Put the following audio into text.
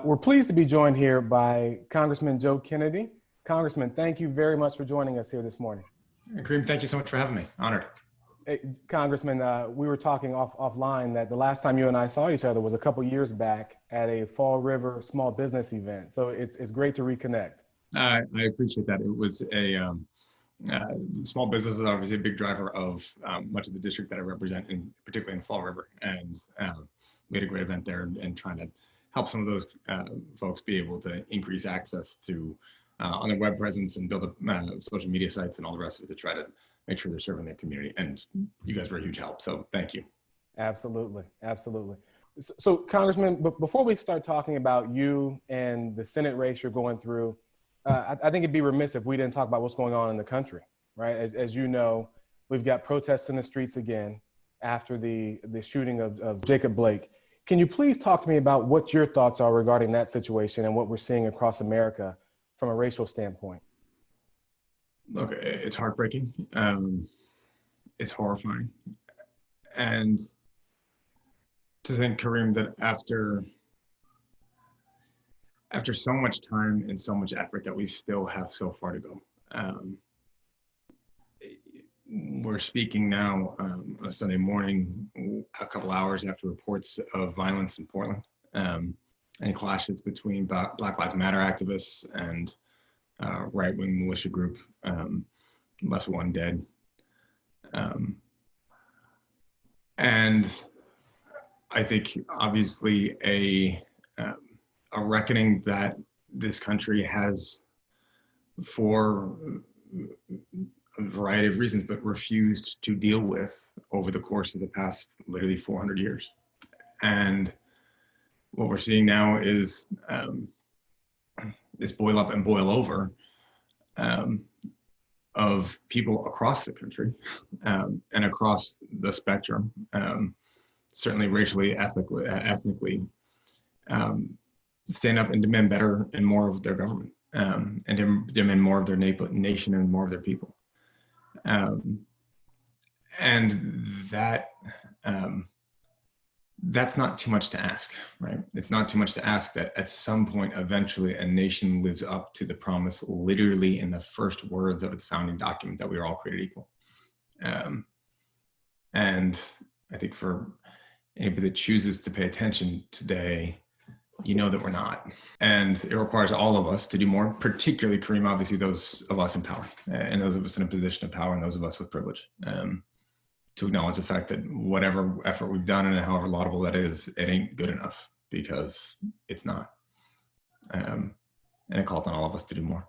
We're pleased to be joined here by Congressman Joe Kennedy. Congressman, thank you very much for joining us here this morning. Karim, thank you so much for having me. Honored. Hey, Congressman, we were talking offline that the last time you and I saw each other was a couple years back at a Fall River small business event. So it's great to reconnect. I appreciate that. It was small business is obviously a big driver of much of the district that I represent, particularly in Fall River. And we had a great event there and trying to help some of those folks be able to increase access to on their web presence and build up social media sites and all the rest of it to try to make sure they're serving their community. And you guys were a huge help. So thank you. Absolutely. Absolutely. So Congressman, before we start talking about you and the Senate race you're going through, I think it'd be remiss if we didn't talk about what's going on in the country, right? As you know, we've got protests in the streets again after the shooting of Jacob Blake. Can you please talk to me about what your thoughts are regarding that situation and what we're seeing across America from a racial standpoint? Look, it's heartbreaking. It's horrifying. And to think, Karim, that after so much time and so much effort that we still have so far to go. We're speaking now on a Sunday morning, a couple hours after reports of violence in Portland and clashes between Black Lives Matter activists and right-wing militia group, left one dead. And I think obviously a reckoning that this country has, for a variety of reasons, but refused to deal with over the course of the past literally 400 years. And what we're seeing now is this boil up and boil over of people across the country and across the spectrum, certainly racially, ethnically, stand up and demand better and more of their government and demand more of their nation and more of their people. And that's not too much to ask, right? It's not too much to ask that at some point, eventually, a nation lives up to the promise, literally in the first words of its founding document, that we are all created equal. And I think for anybody that chooses to pay attention today, you know that we're not. And it requires all of us to do more, particularly, Karim, obviously those of us in power and those of us in a position of power and those of us with privilege, to acknowledge the fact that whatever effort we've done and however laudable that is, it ain't good enough, because it's not. And it calls on all of us to do more.